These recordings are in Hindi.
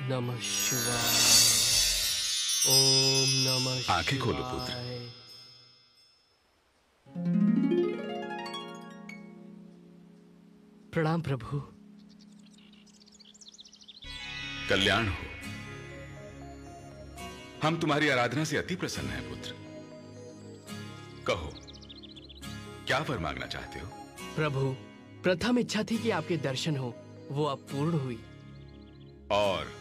नमः शिवाय। ओम नमः शिवाय। आंखें खोलो पुत्र। प्रणाम प्रभु। कल्याण हो। हम तुम्हारी आराधना से अति प्रसन्न हैं पुत्र। कहो, क्या वर मांगना चाहते हो? प्रभु, प्रथम इच्छा थी कि आपके दर्शन हो, वो अब पूर्ण हुई। और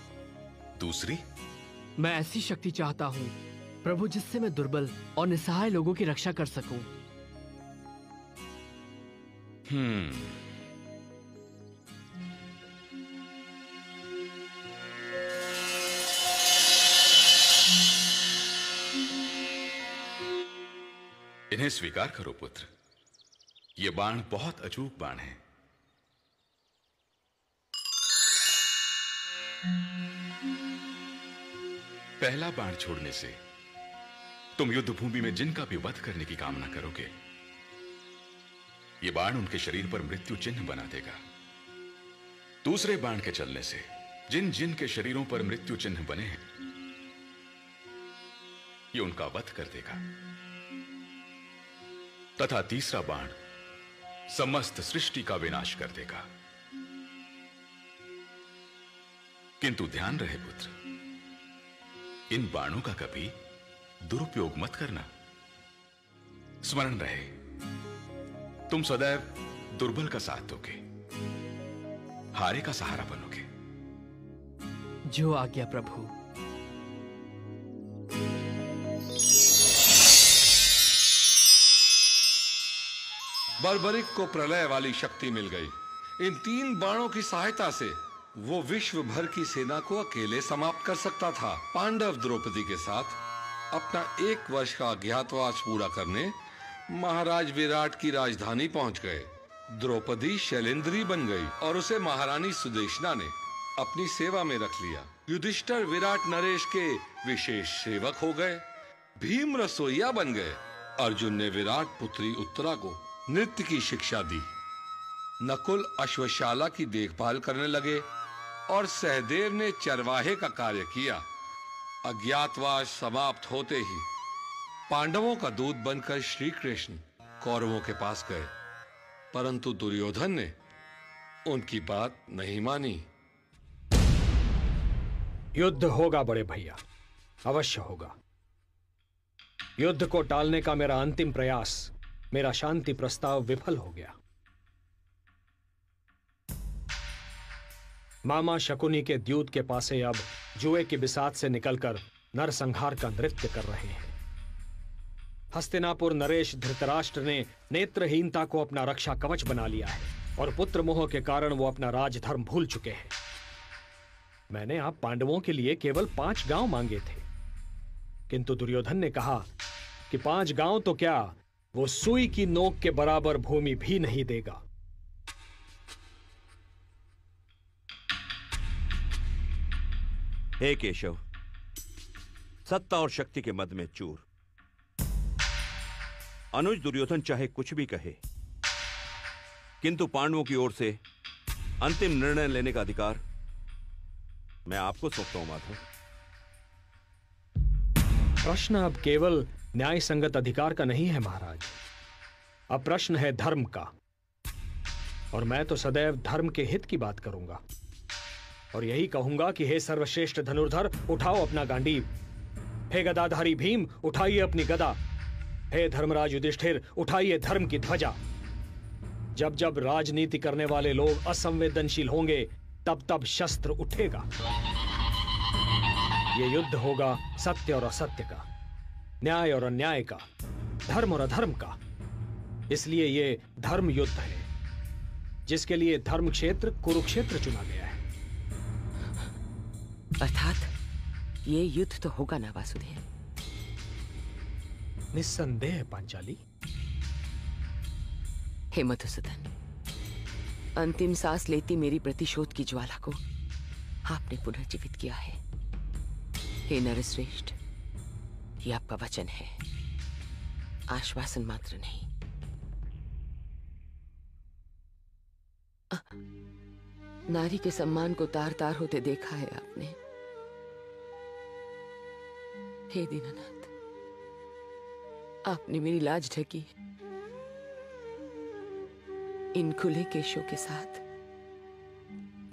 दूसरी? मैं ऐसी शक्ति चाहता हूँ प्रभु जिससे मैं दुर्बल और निसहाय लोगों की रक्षा कर सकूं। इन्हें स्वीकार करो पुत्र। ये बाण बहुत अचूक बाण है। पहला बाण छोड़ने से तुम युद्ध भूमि में जिनका भी वध करने की कामना करोगे, ये बाण उनके शरीर पर मृत्यु चिन्ह बना देगा। दूसरे बाण के चलने से जिन जिन के शरीरों पर मृत्यु चिन्ह बने हैं, ये उनका वध कर देगा। तथा तीसरा बाण समस्त सृष्टि का विनाश कर देगा। किंतु ध्यान रहे पुत्र, इन बाणों का कभी दुरुपयोग मत करना। स्मरण रहे, तुम सदैव दुर्बल का साथ दोगे, हारे का सहारा बनोगे। जो आज्ञा प्रभु। बर्बरिक को प्रलय वाली शक्ति मिल गई। इन 3 बाणों की सहायता से वो विश्व भर की सेना को अकेले समाप्त कर सकता था। पांडव द्रौपदी के साथ अपना 1 वर्ष का अज्ञातवास पूरा करने महाराज विराट की राजधानी पहुंच गए। द्रौपदी शैलेंद्री बन गई और उसे महारानी सुदेशना ने अपनी सेवा में रख लिया। युधिष्ठिर विराट नरेश के विशेष सेवक हो गए। भीम रसोइया बन गए। अर्जुन ने विराट पुत्री उत्तरा को नृत्य की शिक्षा दी। नकुल अश्वशाला की देखभाल करने लगे और सहदेव ने चरवाहे का कार्य किया। अज्ञातवास समाप्त होते ही पांडवों का दूत बनकर श्री कृष्ण कौरवों के पास गए, परंतु दुर्योधन ने उनकी बात नहीं मानी। युद्ध होगा बड़े भैया, अवश्य होगा। युद्ध को टालने का मेरा अंतिम प्रयास, मेरा शांति प्रस्ताव विफल हो गया। मामा शकुनी के द्यूत के पासे अब जुए की बिसात से निकलकर नरसंहार का नृत्य कर रहे हैं। हस्तिनापुर नरेश धृतराष्ट्र ने नेत्रहीनता को अपना रक्षा कवच बना लिया है और पुत्र मोह के कारण वो अपना राजधर्म भूल चुके हैं। मैंने आप पांडवों के लिए केवल 5 गांव मांगे थे, किंतु दुर्योधन ने कहा कि 5 गांव तो क्या, वो सुई की नोक के बराबर भूमि भी नहीं देगा। हे केशव, सत्ता और शक्ति के मद में चूर। अनुज दुर्योधन चाहे कुछ भी कहे, किंतु पांडवों की ओर से अंतिम निर्णय लेने का अधिकार मैं आपको सौंपता हूं माधव। प्रश्न अब केवल न्याय संगत अधिकार का नहीं है महाराज, अब प्रश्न है धर्म का। और मैं तो सदैव धर्म के हित की बात करूंगा और यही कहूंगा कि हे सर्वश्रेष्ठ धनुर्धर, उठाओ अपना गांडीव। हे गदाधारी भीम, उठाइए अपनी गदा। हे धर्मराज युधिष्ठिर, उठाइए धर्म की ध्वजा। जब जब राजनीति करने वाले लोग असंवेदनशील होंगे, तब तब शस्त्र उठेगा। यह युद्ध होगा सत्य और असत्य का, न्याय और अन्याय का, धर्म और अधर्म का। इसलिए यह धर्म युद्ध है, जिसके लिए धर्म क्षेत्र कुरुक्षेत्र चुना गया है। अर्थात ये युद्ध तो होगा ना वासुदेव? निस्संदेह पांचाली। हे मधुसूदन, अंतिम सांस लेती मेरी प्रतिशोध की ज्वाला को आपने पुनर्जीवित किया है। हे नरश्रेष्ठ, ये आपका वचन है, आश्वासन मात्र नहीं। नारी के सम्मान को तार तार होते देखा है आपने। हे दीनानाथ, आपने मेरी लाज ढकी। इन खुले केशों के साथ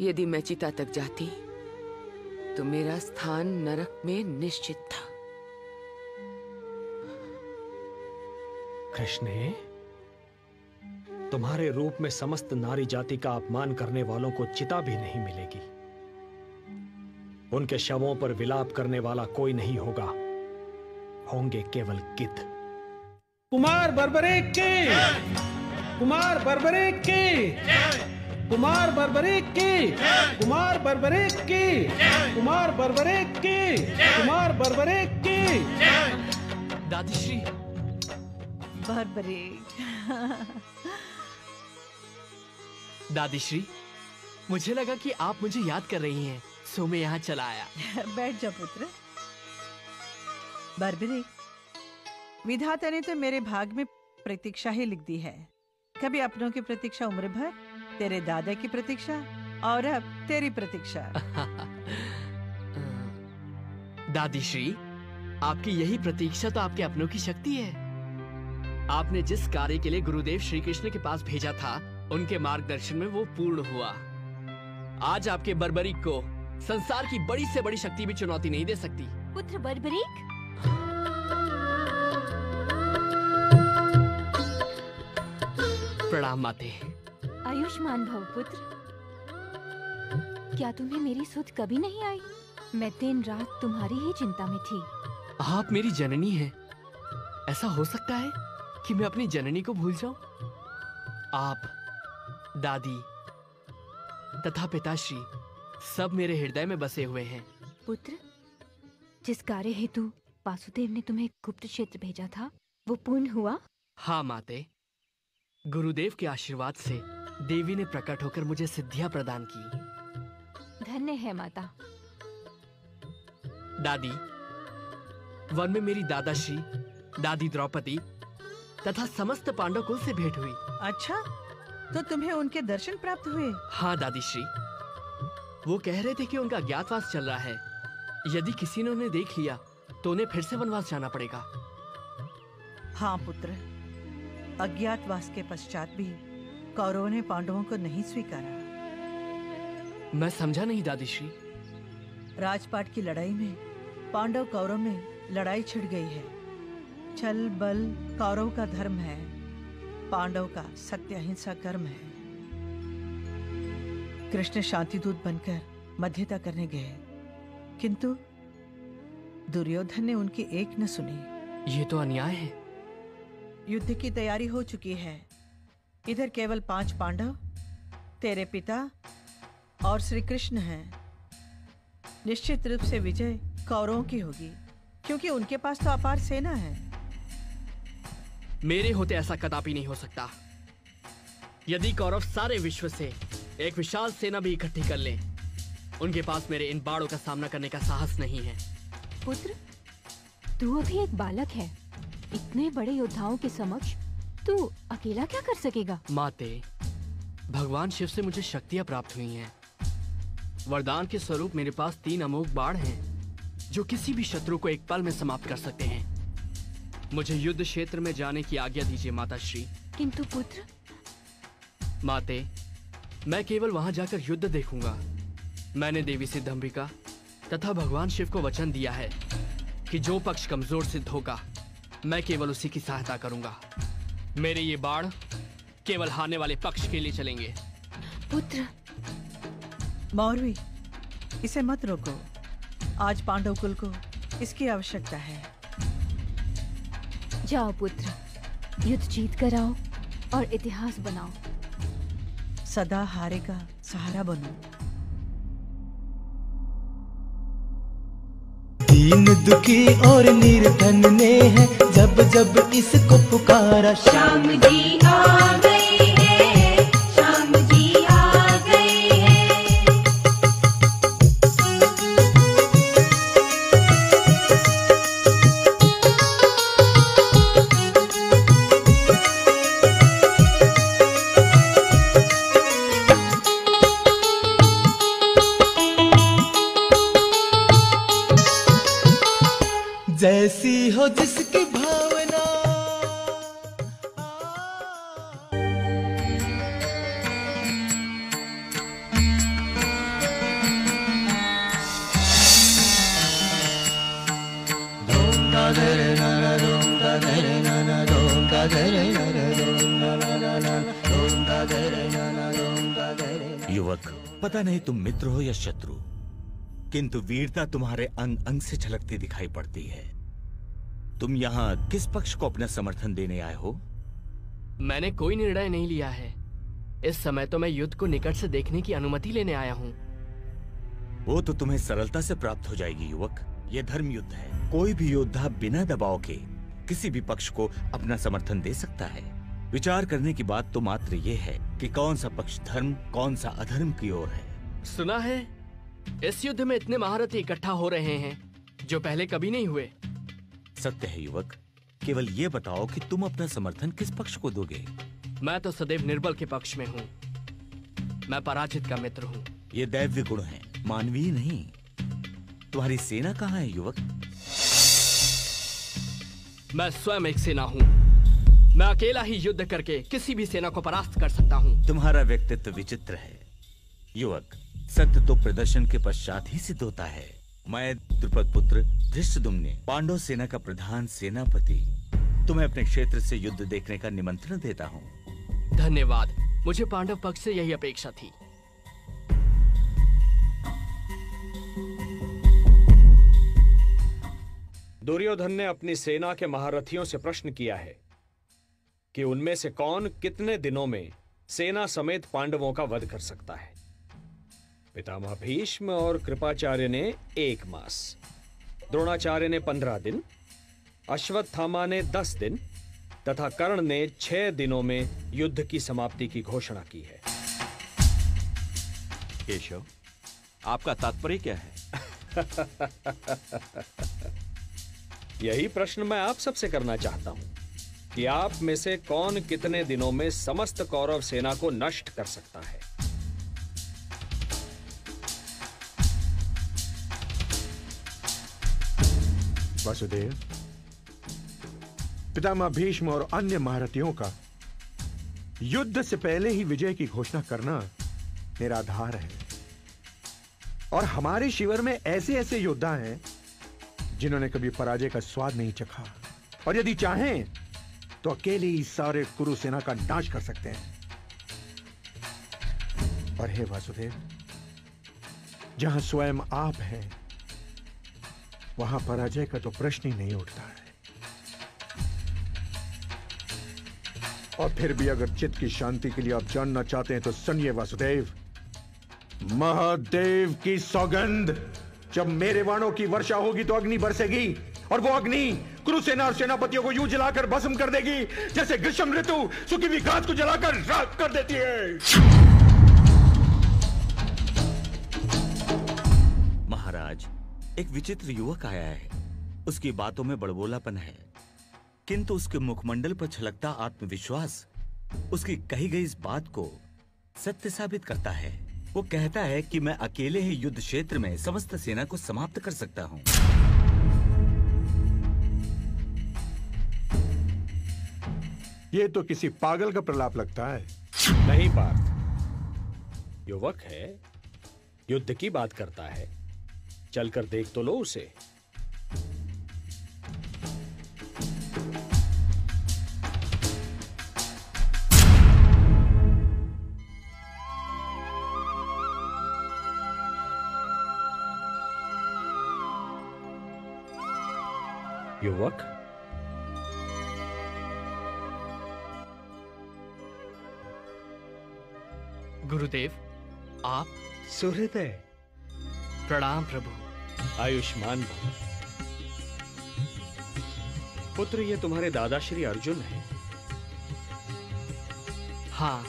यदि मैं चिता तक जाती तो मेरा स्थान नरक में निश्चित था। कृष्णे, तुम्हारे रूप में समस्त नारी जाति का अपमान करने वालों को चिता भी नहीं मिलेगी। उनके शवों पर विलाप करने वाला कोई नहीं होगा, होंगे केवल गिद्ध। कुमार बर्बरीक की, कुमार बर्बरीक की, कुमार बर्बरीक की, कुमार बर्बरीक की, कुमार बर्बरीक की, कुमार बर्बरीक की। दादीश्री। बर्बरीक। दादीश्री, मुझे लगा कि आप मुझे याद कर रही हैं, सो मैं यहाँ चला आया। बैठ जा पुत्र। बर्बरीक, विधाता ने तो मेरे भाग में प्रतीक्षा ही लिख दी है। कभी अपनों की प्रतीक्षा उम्र भर, तेरे दादा की प्रतीक्षा, और अब तेरी प्रतीक्षा। दादीश्री, आपकी यही प्रतीक्षा तो आपके अपनों की शक्ति है। आपने जिस कार्य के लिए गुरुदेव श्री कृष्ण के पास भेजा था, उनके मार्गदर्शन में वो पूर्ण हुआ। आज आपके बर्बरीक को संसार की बड़ी से बड़ी शक्ति भी चुनौती नहीं दे सकती। पुत्र बर्बरीक, प्रणाम माते। आयुष्मान भव पुत्र। क्या तुम्हें मेरी सुध कभी नहीं आई? मैं दिन रात तुम्हारी ही चिंता में थी। आप मेरी जननी हैं। ऐसा हो सकता है कि मैं अपनी जननी को भूल जाऊं? आप, दादी तथा पिताश्री सब मेरे हृदय में बसे हुए हैं। पुत्र, जिस कार्य हेतु वासुदेव ने तुम्हें गुप्त क्षेत्र भेजा था, वो पूर्ण हुआ? हाँ माते, गुरुदेव के आशीर्वाद से देवी ने प्रकट होकर मुझे सिद्धियां प्रदान की। धन्य है माता। दादी, वन में मेरी दादाश्री, दादी द्रौपदी तथा समस्त पांडव कुल से भेंट हुई। अच्छा, तो तुम्हें उनके दर्शन प्राप्त हुए? हाँ दादीश्री, वो कह रहे थे कि उनका अज्ञातवास चल रहा है। यदि किसी ने उन्हें देख लिया तो उन्हें फिर से वनवास जाना पड़ेगा। हाँ पुत्र, अज्ञातवास के पश्चात भी कौरवों ने पांडवों को नहीं स्वीकारा। मैं समझा नहीं दादीश्री। राजपाट की लड़ाई में पांडव कौरव में लड़ाई छिड़ गई है। छल बल कौरव का धर्म है, पांडव का सत्य अहिंसा कर्म है। कृष्ण शांतिदूत बनकर मध्यता करने गए, किंतु दुर्योधन ने उनकी एक न सुनी। ये तो अन्याय है। युद्ध की तैयारी हो चुकी है। इधर केवल 5 पांडव, तेरे पिता और श्री कृष्ण हैं। निश्चित रूप से विजय कौरवों की होगी, क्योंकि उनके पास तो अपार सेना है। मेरे होते ऐसा कदापि नहीं हो सकता। यदि कौरव सारे विश्व से एक विशाल सेना भी इकट्ठी कर लें, उनके पास मेरे इन बाणों का सामना करने का साहस नहीं है। पुत्र, तू अभी एक बालक है। इतने बड़े योद्धाओं के समक्ष तू अकेला क्या कर सकेगा? माते, भगवान शिव से मुझे शक्तियां प्राप्त हुई हैं। वरदान के स्वरूप मेरे पास 3 अमोघ बाण हैं, जो किसी भी शत्रु को एक पल में समाप्त कर सकते हैं। मुझे युद्ध क्षेत्र में जाने की आज्ञा दीजिए माताश्री। किंतु पुत्र। माते, मैं केवल वहां जाकर युद्ध देखूंगा। मैंने देवी सिद्धंबिका तथा भगवान शिव को वचन दिया है कि जो पक्ष कमजोर सिद्ध होगा, मैं केवल उसी की सहायता करूंगा। मेरे ये बाण केवल हारने वाले पक्ष के लिए चलेंगे। पुत्र। मौरवी, इसे मत रोको। आज पांडव कुल को इसकी आवश्यकता है। जाओ पुत्र, युद्ध जीत कर आओ और इतिहास बनाओ। सदा हारे का सहारा बनो। दीन दुखी और निर्धन ने है जब जब इसको पुकारा। श्याम जी आ गए हैं, श्याम जी आ गए हैं। जैसी हो जिसकी भावना। युवक, पता नहीं तुम मित्र हो या शत्रु, किंतु वीरता तुम्हारे अंग अंग से झलकती दिखाई पड़ती है। तुम यहाँ किस पक्ष को अपना समर्थन देने आए हो? मैंने कोई निर्णय नहीं लिया है। इस समय तो मैं युद्ध को निकट से देखने की अनुमति लेने आया हूँ। वो तो तुम्हें सरलता से प्राप्त हो जाएगी युवक। ये धर्म युद्ध है। कोई भी योद्धा बिना दबाव के किसी भी पक्ष को अपना समर्थन दे सकता है। विचार करने की बात तो मात्र ये है कि कौन सा पक्ष धर्म, कौन सा अधर्म की ओर है। सुना है इस युद्ध में इतने महारथी इकट्ठा हो रहे हैं जो पहले कभी नहीं हुए। सत्य है युवक, केवल ये बताओ कि तुम अपना समर्थन किस पक्ष को दोगे? मैं तो सदैव निर्बल के पक्ष में हूँ। मैं पराजित का मित्र हूँ। ये दैव्य गुण है, मानवीय नहीं। तुम्हारी सेना कहाँ है युवक? मैं स्वयं एक सेना हूँ। मैं अकेला ही युद्ध करके किसी भी सेना को परास्त कर सकता हूँ। तुम्हारा व्यक्तित्व विचित्र है युवक। सत्य तो प्रदर्शन के पश्चात ही सिद्ध होता है। मैं द्रुपद पुत्र धृष्टद्युम्न, पांडव सेना का प्रधान सेनापति, तुम्हें अपने क्षेत्र से युद्ध देखने का निमंत्रण देता हूँ। धन्यवाद। मुझे पांडव पक्ष से यही अपेक्षा थी। दुर्योधन ने अपनी सेना के महारथियों से प्रश्न किया है कि उनमें से कौन कितने दिनों में सेना समेत पांडवों का वध कर सकता है। पितामह भीष्म और कृपाचार्य ने 1 मास, द्रोणाचार्य ने 15 दिन, अश्वत्थामा ने 10 दिन तथा कर्ण ने 6 दिनों में युद्ध की समाप्ति की घोषणा की है। केशव, आपका तात्पर्य क्या है? यही प्रश्न मैं आप सबसे करना चाहता हूं कि आप में से कौन कितने दिनों में समस्त कौरव सेना को नष्ट कर सकता है। वासुदेव, पितामह भीष्म और अन्य महारथियों का युद्ध से पहले ही विजय की घोषणा करना निराधार है। और हमारे शिविर में ऐसे ऐसे योद्धा हैं जिन्होंने कभी पराजय का स्वाद नहीं चखा, और यदि चाहें तो अकेले ही सारे कुरु सेना का नाश कर सकते हैं। और हे वासुदेव, जहां स्वयं आप हैं वहां पराजय का तो प्रश्न ही नहीं उठता है। और फिर भी अगर चित्त की शांति के लिए आप जानना चाहते हैं तो सुनिए वासुदेव, महादेव की सौगंध, जब मेरे बाणों की वर्षा होगी तो अग्नि बरसेगी, और वो अग्नि कुरुसेना और सेनापतियों को यूं जलाकर भस्म कर देगी जैसे ग्रीष्म ऋतु सूखी हुई घास को जलाकर राख कर देती है। महाराज, एक विचित्र युवक आया है। उसकी बातों में बड़बोलापन है, किंतु उसके मुखमंडल पर छलकता आत्मविश्वास उसकी कही गई इस बात को सत्य साबित करता है। वो कहता है कि मैं अकेले ही युद्ध क्षेत्र में समस्त सेना को समाप्त कर सकता हूं। ये तो किसी पागल का प्रलाप लगता है। नहीं पार्थ, युवक है, युद्ध की बात करता है। चलकर देख तो लो उसे। युवक, गुरुदेव, आप? सुहृदय, प्रणाम प्रभु। आयुष्मान भव। पुत्र, ये तुम्हारे दादा श्री अर्जुन हैं। हाँ,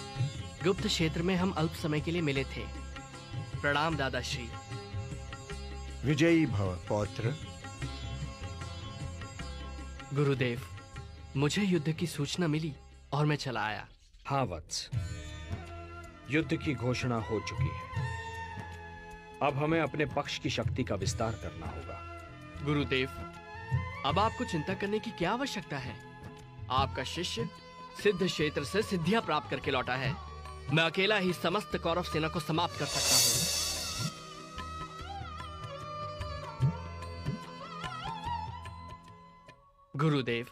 गुप्त क्षेत्र में हम अल्प समय के लिए मिले थे। प्रणाम दादाश्री। विजयी भव पौत्र। गुरुदेव, मुझे युद्ध की सूचना मिली और मैं चला आया। हाँ वत्स, युद्ध की घोषणा हो चुकी है। अब हमें अपने पक्ष की शक्ति का विस्तार करना होगा। गुरुदेव, अब आपको चिंता करने की क्या आवश्यकता है? आपका शिष्य सिद्ध क्षेत्र से सिद्धियां प्राप्त करके लौटा है। मैं अकेला ही समस्त कौरव सेना को समाप्त कर सकता हूं। गुरुदेव,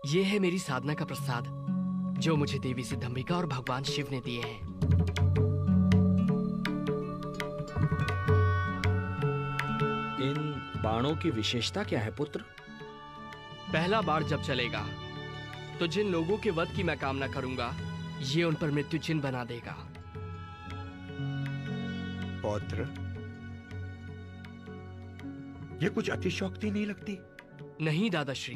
ये है मेरी साधना का प्रसाद जो मुझे देवी सिद्धंबिका और भगवान शिव ने दिए हैं। इन बाणों की विशेषता क्या है पुत्र? पहला बाण जब चलेगा तो जिन लोगों के वध की मैं कामना करूंगा, ये उन पर मृत्यु चिन्ह बना देगा। पौत्र, ये कुछ अतिशयोक्ति नहीं लगती? नहीं दादाश्री,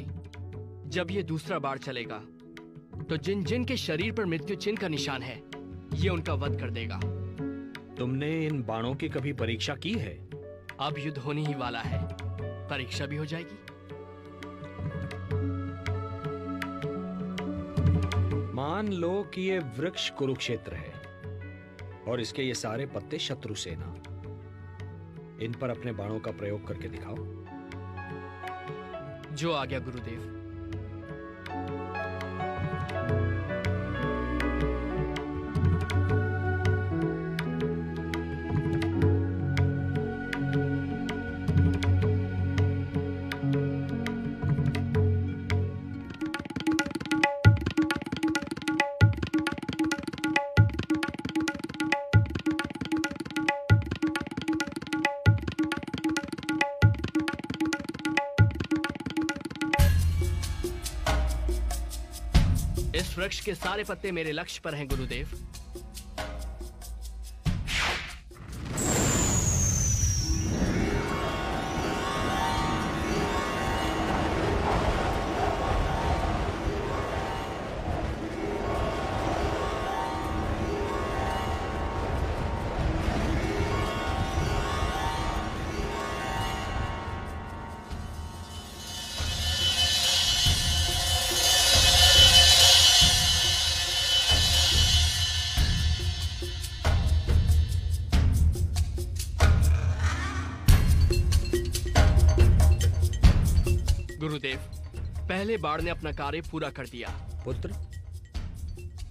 जब ये दूसरा बाण चलेगा तो जिन जिन के शरीर पर मृत्यु चिन्ह का निशान है, ये उनका वध कर देगा। तुमने इन बाणों की कभी परीक्षा की है? अब युद्ध होने ही वाला है, परीक्षा भी हो जाएगी। मान लो कि ये वृक्ष कुरुक्षेत्र है और इसके ये सारे पत्ते शत्रु सेना। इन पर अपने बाणों का प्रयोग करके दिखाओ। जो आज्ञा गुरुदेव। इस वृक्ष के सारे पत्ते मेरे लक्ष्य पर हैं गुरुदेव। गुरुदेव, पहले बाण ने अपना कार्य पूरा कर दिया। पुत्र,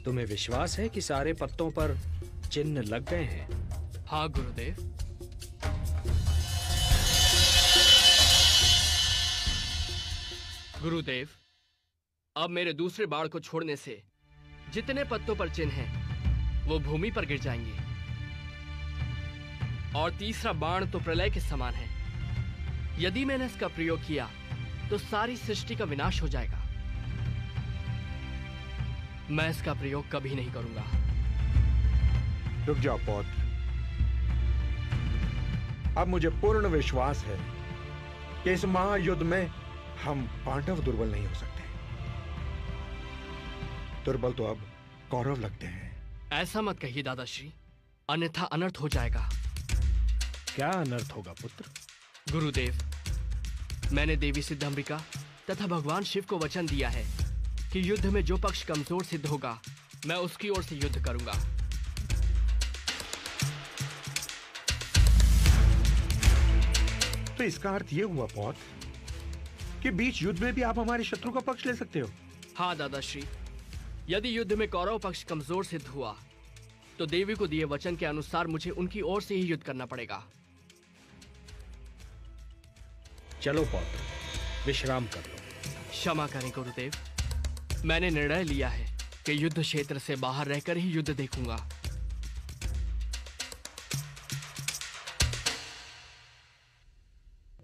तुम्हें विश्वास है कि सारे पत्तों पर चिन्ह लग गए हैं? हाँ गुरुदेव। गुरुदेव, अब मेरे दूसरे बाण को छोड़ने से जितने पत्तों पर चिन्ह हैं, वो भूमि पर गिर जाएंगे। और तीसरा बाण तो प्रलय के समान है। यदि मैंने इसका प्रयोग किया तो सारी सृष्टि का विनाश हो जाएगा। मैं इसका प्रयोग कभी नहीं करूंगा। रुक जाओ पौत्र, अब मुझे पूर्ण विश्वास है कि इस महायुद्ध में हम पांडव दुर्बल नहीं हो सकते। दुर्बल तो अब कौरव लगते हैं। ऐसा मत कहिए दादाश्री, अन्यथा अनर्थ हो जाएगा। क्या अनर्थ होगा पुत्र? गुरुदेव, मैंने देवी सिद्धंबिका तथा भगवान शिव को वचन दिया है कि युद्ध में जो पक्ष कमजोर सिद्ध होगा, मैं उसकी ओर से युद्ध करूंगा। तो इसका अर्थ यह हुआ पौत्र कि बीच युद्ध में भी आप हमारे शत्रु का पक्ष ले सकते हो? हाँ दादाश्री, यदि युद्ध में कौरव पक्ष कमजोर सिद्ध हुआ तो देवी को दिए वचन के अनुसार मुझे उनकी ओर से ही युद्ध करना पड़ेगा। चलो पौत्र, विश्राम कर लो। क्षमा करें गुरुदेव, मैंने निर्णय लिया है कि युद्ध क्षेत्र से बाहर रहकर ही युद्ध देखूंगा।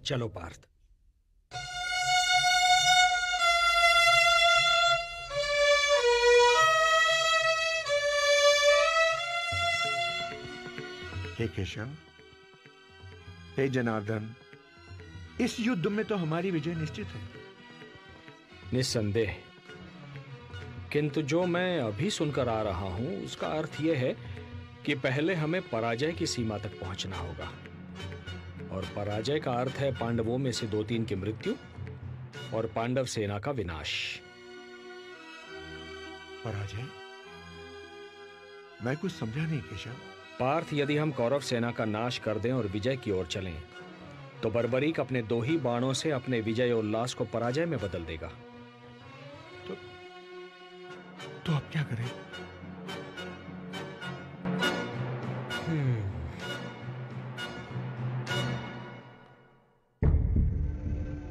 चलो पार्थ। हे केशव, हे जनार्दन, इस युद्ध में तो हमारी विजय निश्चित है। निस्संदेह, किंतु जो मैं अभी सुनकर आ रहा हूं उसका अर्थ यह है कि पहले हमें पराजय की सीमा तक पहुंचना होगा। और पराजय का अर्थ है पांडवों में से 2-3 की मृत्यु और पांडव सेना का विनाश। पराजय? मैं कुछ समझा नहीं केशव। पार्थ, यदि हम कौरव सेना का नाश कर दें और विजय की ओर चलें तो बर्बरीक अपने 2 ही बाणों से अपने विजय उल्लास को पराजय में बदल देगा। तो अब क्या करें?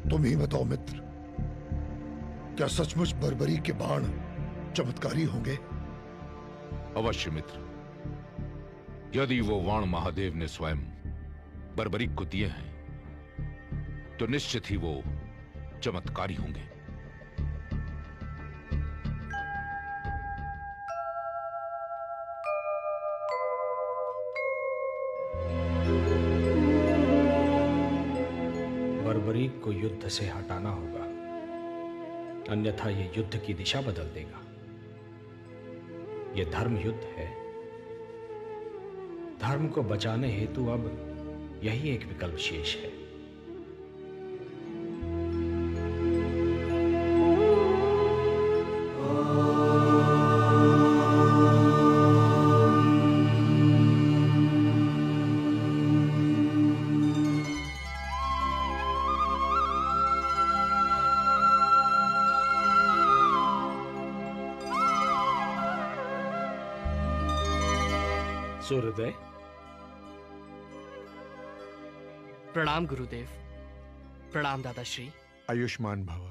तुम ही बताओ मित्र, क्या सचमुच बर्बरीक के बाण चमत्कारी होंगे? अवश्य मित्र, यदि वो वाण महादेव ने स्वयं बर्बरीक को दिए हैं तो निश्चित ही वो चमत्कारी होंगे। बर्बरीक को युद्ध से हटाना होगा, अन्यथा यह युद्ध की दिशा बदल देगा। यह धर्म युद्ध है। धर्म को बचाने हेतु अब यही एक विकल्प शेष है। सूर्योदय। प्रणाम गुरुदेव। प्रणाम दादाश्री। आयुष्मान भव।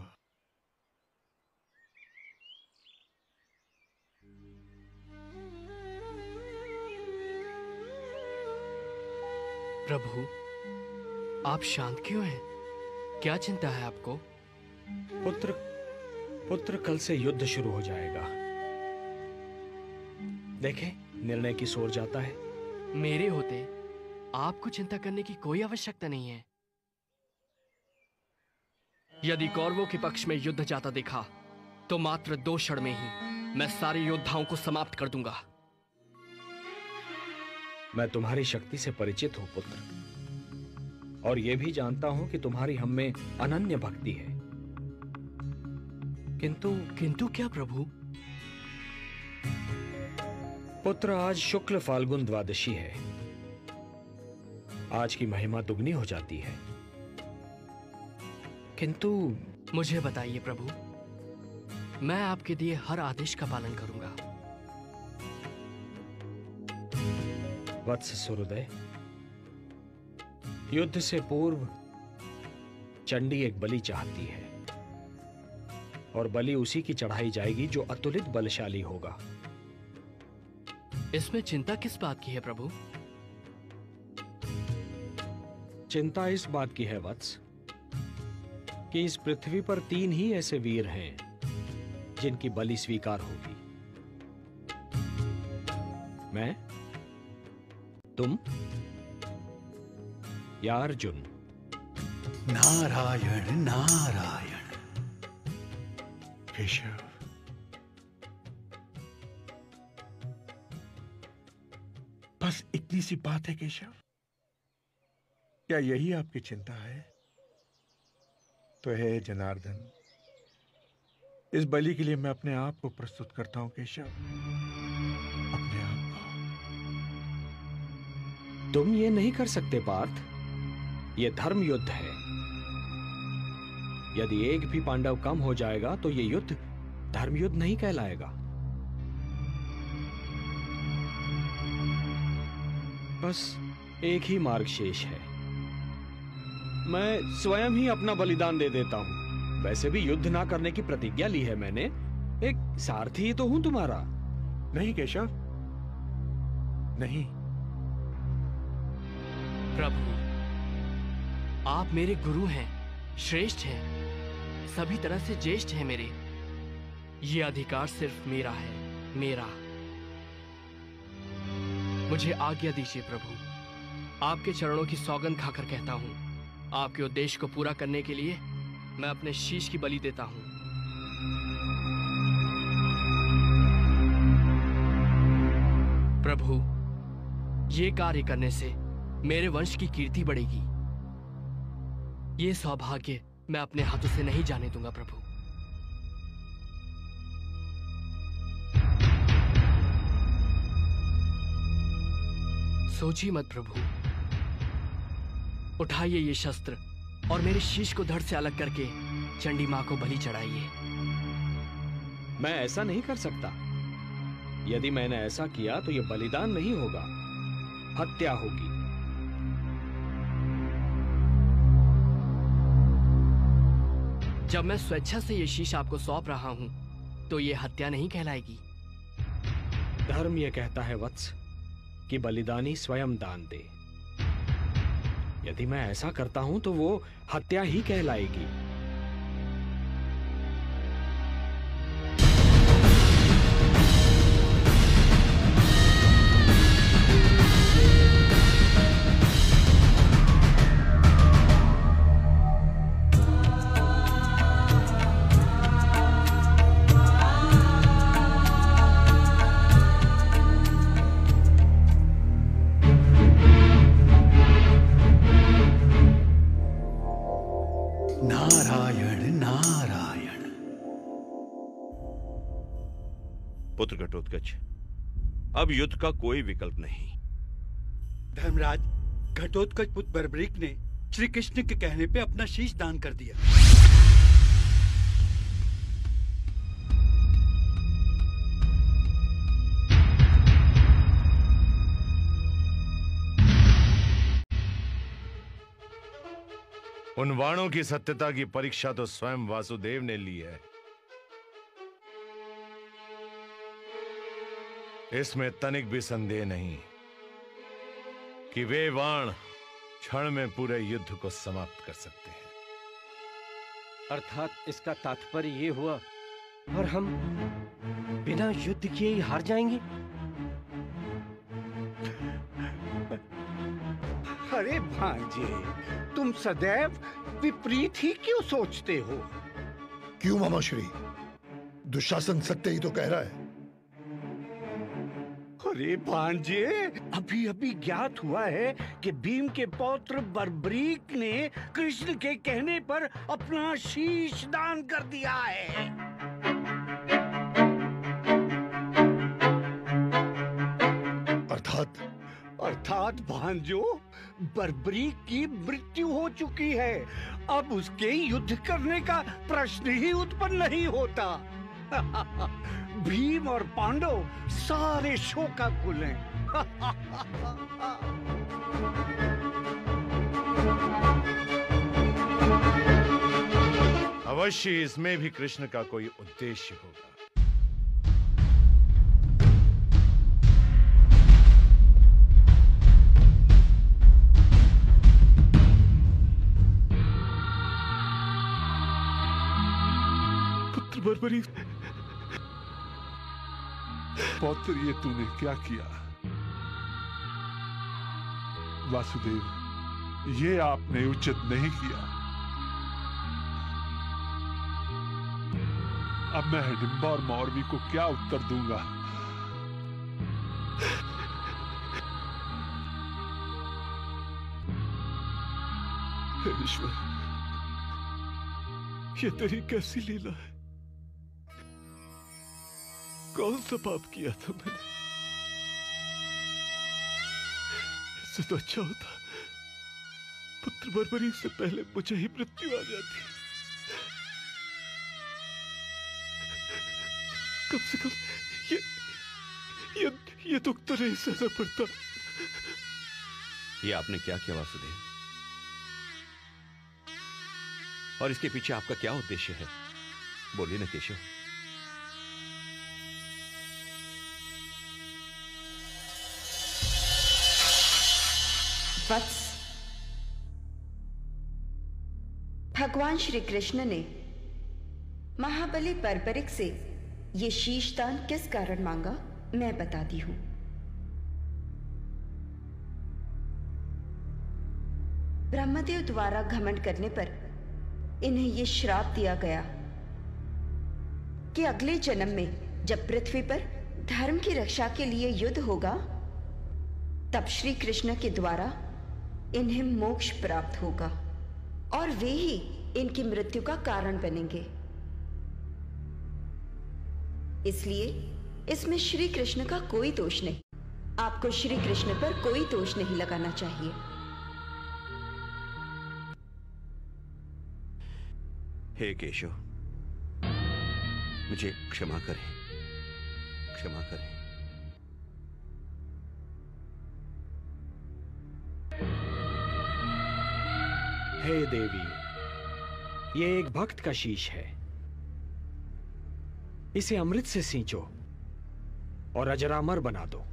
प्रभु, आप शांत क्यों हैं? क्या चिंता है आपको? पुत्र कल से युद्ध शुरू हो जाएगा। देखें, निर्णय की ओर जाता है। मेरे होते आपको चिंता करने की कोई आवश्यकता नहीं है। यदि कौरवों के पक्ष में युद्ध जाता देखा तो मात्र 2 क्षण में ही मैं सारे योद्धाओं को समाप्त कर दूंगा। मैं तुम्हारी शक्ति से परिचित हूं पुत्र, और यह भी जानता हूं कि तुम्हारी हम में अनन्य भक्ति है। किंतु क्या प्रभु? पुत्र, आज शुक्ल फाल्गुन द्वादशी है। आज की महिमा दुगनी हो जाती है। किंतु मुझे बताइए प्रभु, मैं आपके दिए हर आदेश का पालन करूंगा। वत्स सूर्योदय, युद्ध से पूर्व चंडी एक बलि चाहती है, और बलि उसी की चढ़ाई जाएगी जो अतुलित बलशाली होगा। इसमें चिंता किस बात की है प्रभु? चिंता इस बात की है वत्स कि इस पृथ्वी पर 3 ही ऐसे वीर हैं जिनकी बलि स्वीकार होगी। मैं, तुम या अर्जुन। नारायण नारायण। केशव, बस इतनी सी बात है केशव? क्या यही आपकी चिंता है? तो है जनार्दन, इस बलि के लिए मैं अपने आप को प्रस्तुत करता हूं केशव, अपने आप को। तुम ये नहीं कर सकते पार्थ, ये धर्म युद्ध है। यदि एक भी पांडव कम हो जाएगा तो ये युद्ध धर्म युद्ध नहीं कहलाएगा। बस एक ही मार्ग शेष है। मैं स्वयं ही अपना बलिदान दे देता हूं। वैसे भी युद्ध ना करने की प्रतिज्ञा ली है मैंने। एक सारथी ही तो हूं तुम्हारा। नहीं केशव, नहीं। प्रभु, आप मेरे गुरु हैं, श्रेष्ठ हैं, सभी तरह से ज्येष्ठ हैं मेरे। ये अधिकार सिर्फ मेरा है, मेरा। मुझे आज्ञा दीजिए प्रभु। आपके चरणों की सौगंध खाकर कहता हूं, आपके उद्देश्य को पूरा करने के लिए मैं अपने शीश की बलि देता हूं। प्रभु, ये कार्य करने से मेरे वंश की कीर्ति बढ़ेगी। ये सौभाग्य मैं अपने हाथों से नहीं जाने दूंगा प्रभु। सोचिए मत प्रभु, उठाइए ये शस्त्र और मेरे शीश को धड़ से अलग करके चंडी मां को बलि चढ़ाइए। मैं ऐसा नहीं कर सकता। यदि मैंने ऐसा किया तो यह बलिदान नहीं होगा, हत्या होगी। जब मैं स्वेच्छा से ये शीश आपको सौंप रहा हूं तो ये हत्या नहीं कहलाएगी। धर्म यह कहता है वत्स कि बलिदानी स्वयं दान दे। यदि मैं ऐसा करता हूं तो वो हत्या ही कहलाएगी। पुत्र घटोत्कच, अब युद्ध का कोई विकल्प नहीं। धर्मराज, घटोत्कच पुत्र बर्बरीक ने श्री कृष्ण के कहने पे अपना शीश दान कर दिया। उन वाणों की सत्यता की परीक्षा तो स्वयं वासुदेव ने ली है। इसमें तनिक भी संदेह नहीं कि वे बाण क्षण में पूरे युद्ध को समाप्त कर सकते हैं। अर्थात इसका तात्पर्य ये हुआ और हम बिना युद्ध किए ही हार जाएंगे। अरे भांजे, तुम सदैव विपरीत ही क्यों सोचते हो? क्यों मामा श्री? दुशासन सत्य ही तो कह रहा है। अरे भांजे, अभी अभी ज्ञात हुआ है कि भीम के पौत्र बर्बरीक ने कृष्ण के कहने पर अपना शीश दान कर दिया है। अर्थात भांजो, बर्बरीक की मृत्यु हो चुकी है। अब उसके युद्ध करने का प्रश्न ही उत्पन्न नहीं होता। भीम और पांडव सारे शोकाकुल हैं। अवश्य इसमें भी कृष्ण का कोई उद्देश्य होगा। पुत्र बर्बरीक, पौत्र, ये तूने क्या किया? वासुदेव, ये आपने उचित नहीं किया। अब मैं हिडिंबा और मौरवी को क्या उत्तर दूंगा? हे ईश्वर, ये तेरी कैसी लीला है? कौन सा पाप किया था मैंने? इससे तो अच्छा होता पुत्र बर्बरीक से पहले मुझे ही मृत्यु आ जाती। कम से कम ये दुख तो नहीं सहना पड़ता। ये आपने क्या किया वासुदेव? और इसके पीछे आपका क्या उद्देश्य है? बोलिए न केशव। वत्स, भगवान श्री कृष्ण ने महाबली बर्बरीक से ये शीशदान किस कारण मांगा, मैं बताती हूं। ब्रह्मदेव द्वारा घमंड करने पर इन्हें ये श्राप दिया गया कि अगले जन्म में जब पृथ्वी पर धर्म की रक्षा के लिए युद्ध होगा, तब श्री कृष्ण के द्वारा इन्हें मोक्ष प्राप्त होगा और वे ही इनकी मृत्यु का कारण बनेंगे। इसलिए इसमें श्री कृष्ण का कोई दोष नहीं। आपको श्री कृष्ण पर कोई दोष नहीं लगाना चाहिए। हे केशव, मुझे क्षमा करें, क्षमा करें। हे देवी, ये एक भक्त का शीश है। इसे अमृत से सींचो और अजरामर बना दो।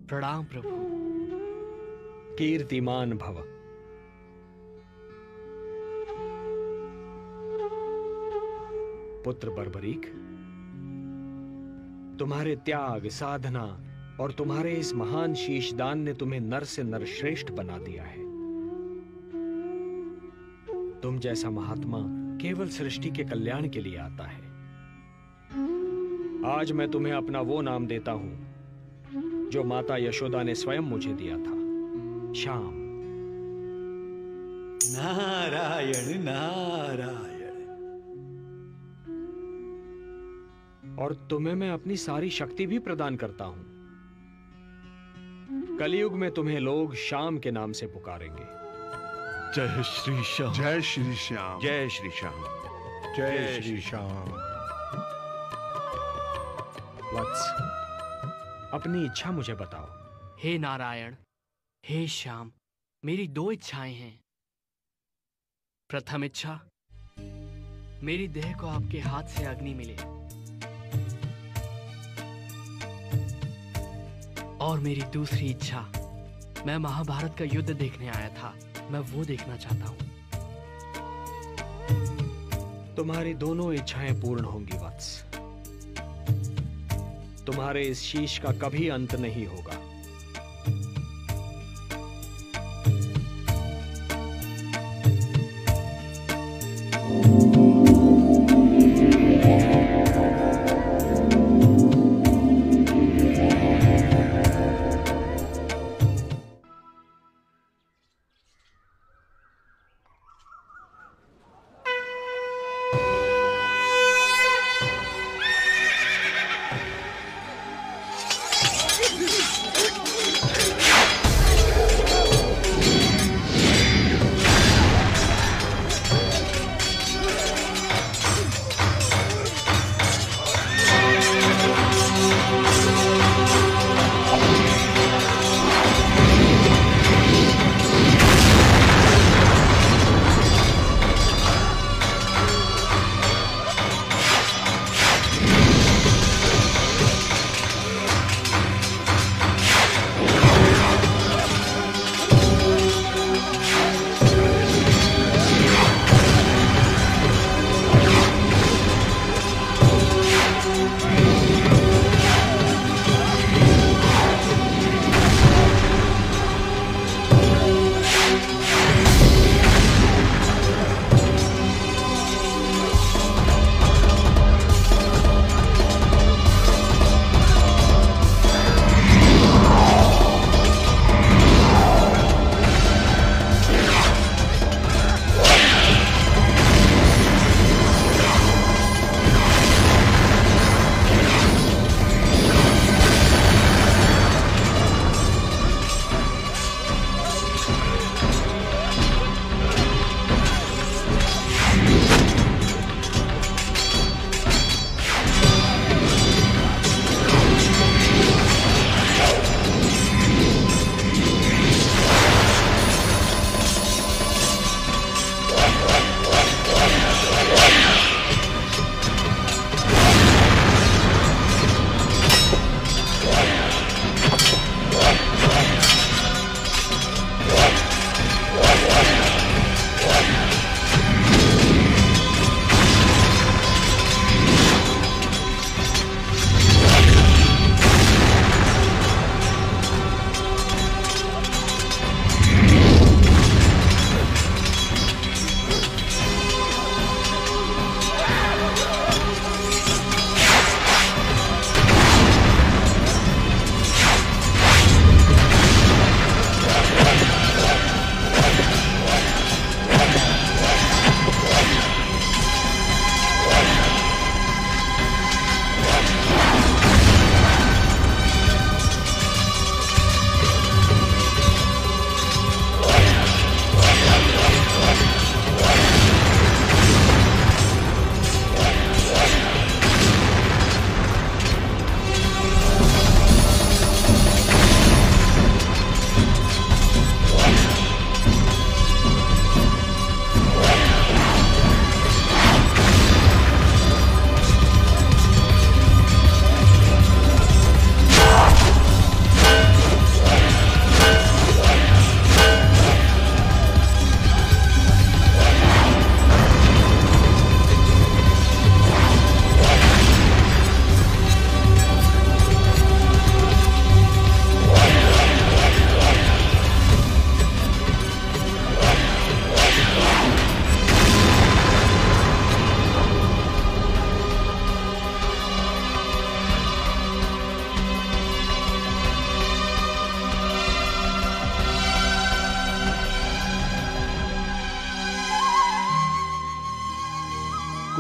प्रणाम प्रभु। कीर्तिमान भव। पुत्र बर्बरीक, तुम्हारे त्याग, साधना और तुम्हारे इस महान शीशदान ने तुम्हें नर से नर श्रेष्ठ बना दिया है। तुम जैसा महात्मा केवल सृष्टि के कल्याण के लिए आता है। आज मैं तुम्हें अपना वो नाम देता हूं जो माता यशोदा ने स्वयं मुझे दिया था, श्याम। नारायण नारायण। और तुम्हें मैं अपनी सारी शक्ति भी प्रदान करता हूं। कलयुग में तुम्हें लोग श्याम के नाम से पुकारेंगे। जय श्री श्याम, जय श्री श्याम, जय श्री श्याम, जय श्री श्याम। वत्स, अपनी इच्छा मुझे बताओ। हे नारायण, हे श्याम, मेरी दो इच्छाएं हैं। प्रथम इच्छा, मेरी देह को आपके हाथ से अग्नि मिले, और मेरी दूसरी इच्छा, मैं महाभारत का युद्ध देखने आया था, मैं वो देखना चाहता हूं। तुम्हारी दोनों इच्छाएं पूर्ण होंगी वत्स। तुम्हारे इस शीश का कभी अंत नहीं होगा।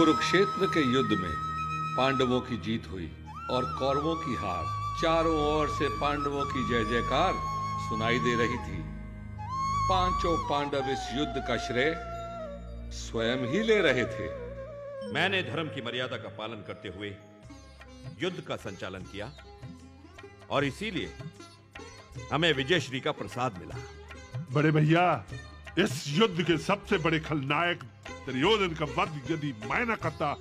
कुरुक्षेत्र के युद्ध में पांडवों की जीत हुई और कौरवों की हार। चारों ओर से पांडवों की जय जयकार सुनाई दे रही थी। पांचों पांडव इस युद्ध का श्रेय स्वयं ही ले रहे थे। मैंने धर्म की मर्यादा का पालन करते हुए युद्ध का संचालन किया और इसीलिए हमें विजयश्री का प्रसाद मिला। बड़े भैया, इस युद्ध के सबसे बड़े खलनायक दुर्योधन का वध यदि मैं न करता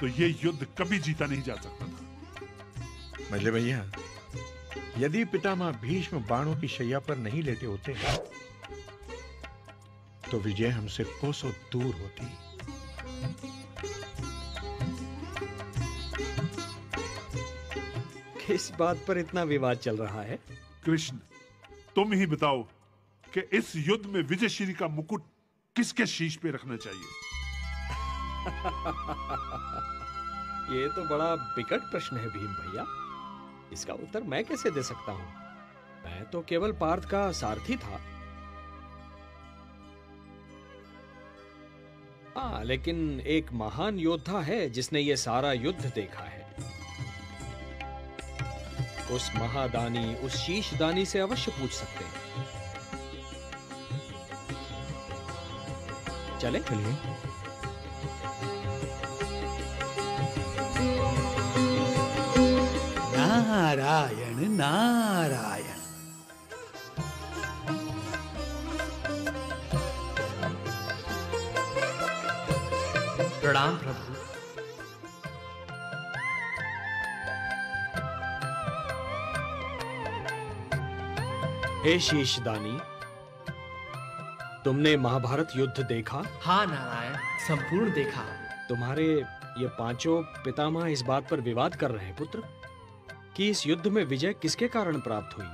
तो ये युद्ध कभी जीता नहीं जा सकता था। मजले भैया, यदि पितामह भीष्म बाणों की शैया पर नहीं लेटे होते तो विजय हमसे कोसों दूर होती। किस बात पर इतना विवाद चल रहा है? कृष्ण, तुम ही बताओ कि इस युद्ध में विजयश्री का मुकुट किसके शीश पे रखना चाहिए? ये तो बड़ा विकट प्रश्न है भीम भैया। इसका उत्तर मैं कैसे दे सकता हूं? मैं तो केवल पार्थ का सारथी था। हाँ, लेकिन एक महान योद्धा है जिसने ये सारा युद्ध देखा है। उस महादानी, उस शीशदानी से अवश्य पूछ सकते हैं। चले? चलिए। नारायण नारायण। प्रणाम प्रभु। हे शीशदानी, तुमने महाभारत युद्ध देखा? हाँ नारायण, संपूर्ण देखा। तुम्हारे ये पांचों पितामह इस बात पर विवाद कर रहे हैं पुत्र कि इस युद्ध में विजय किसके कारण प्राप्त हुई।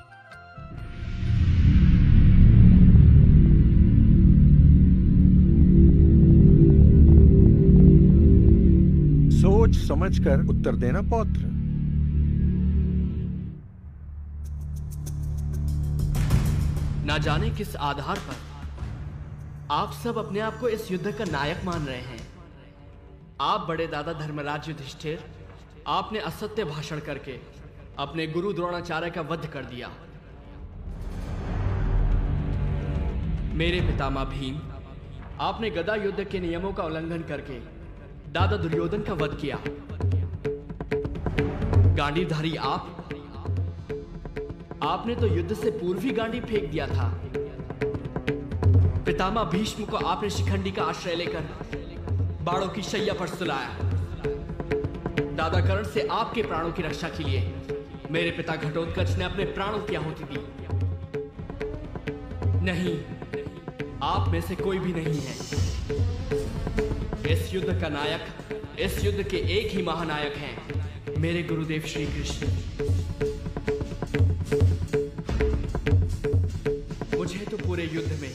सोच समझकर उत्तर देना पौत्र। ना जाने किस आधार पर आप सब अपने आप को इस युद्ध का नायक मान रहे हैं। आप बड़े दादा धर्मराज युधिष्ठिर, आपने असत्य भाषण करके अपने गुरु द्रोणाचार्य का वध कर दिया। मेरे पितामह भीम, आपने गदा युद्ध के नियमों का उल्लंघन करके दादा दुर्योधन का वध किया। गांडीवधारी आपने तो युद्ध से पूर्व ही गांडी फेंक दिया था। पितामह भीष्म को आपने शिखंडी का आश्रय लेकर बाणों की शैया पर सुलाया। दादा कर्ण से आपके प्राणों की रक्षा के लिए मेरे पिता घटोत्कच ने अपने प्राणों की आहुति दी। नहीं, आप में से कोई भी नहीं है। इस युद्ध का नायक, इस युद्ध के एक ही महानायक हैं, मेरे गुरुदेव श्री कृष्ण। मुझे तो पूरे युद्ध में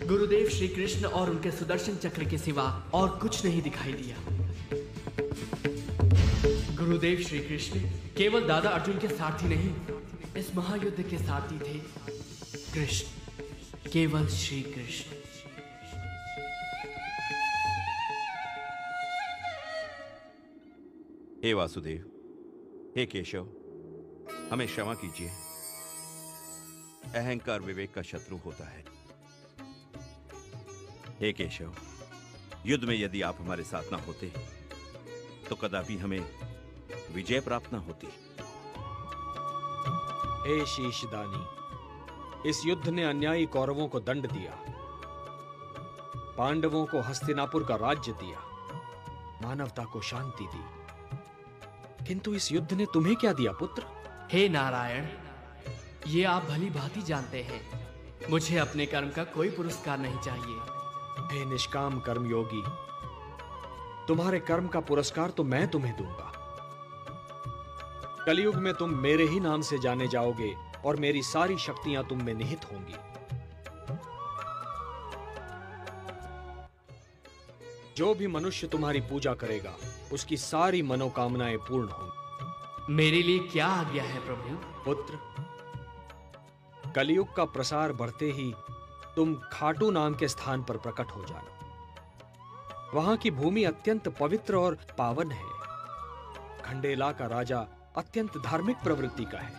गुरुदेव श्री कृष्ण और उनके सुदर्शन चक्र के सिवा और कुछ नहीं दिखाई दिया। गुरुदेव श्री कृष्ण केवल दादा अर्जुन के सारथी नहीं, इस महायुद्ध के सारथी थे कृष्ण, केवल श्री कृष्ण। हे वासुदेव, हे केशव, हमें क्षमा कीजिए। अहंकार विवेक का शत्रु होता है। हे केशव, युद्ध में यदि आप हमारे साथ ना होते तो कदापि हमें विजय प्राप्त ना होती। हे शीशदानी, इस युद्ध ने अन्यायी कौरवों को दंड दिया, पांडवों को हस्तिनापुर का राज्य दिया, मानवता को शांति दी। किंतु इस युद्ध ने तुम्हें क्या दिया पुत्र? हे नारायण, ये आप भली भांति जानते हैं, मुझे अपने कर्म का कोई पुरस्कार नहीं चाहिए। हे निष्काम कर्मयोगी, तुम्हारे कर्म का पुरस्कार तो मैं तुम्हें दूंगा। कलयुग में तुम मेरे ही नाम से जाने जाओगे और मेरी सारी शक्तियां तुम में निहित होंगी। जो भी मनुष्य तुम्हारी पूजा करेगा उसकी सारी मनोकामनाएं पूर्ण होंगी। मेरे लिए क्या आज्ञा है प्रभु? पुत्र, कलयुग का प्रसार बढ़ते ही तुम खाटू नाम के स्थान पर प्रकट हो जाना। वहां की भूमि अत्यंत पवित्र और पावन है। खंडेला का राजा अत्यंत धार्मिक प्रवृत्ति का है।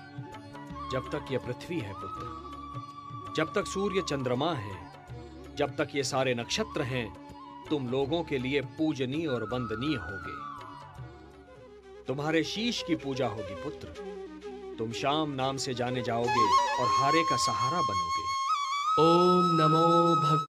जब तक यह पृथ्वी है पुत्र, जब तक सूर्य चंद्रमा है, जब तक ये सारे नक्षत्र हैं, तुम लोगों के लिए पूजनीय और वंदनीय होगे। तुम्हारे शीश की पूजा होगी पुत्र। तुम शाम नाम से जाने जाओगे और हारे का सहारा बनोगे। ओम नमो भग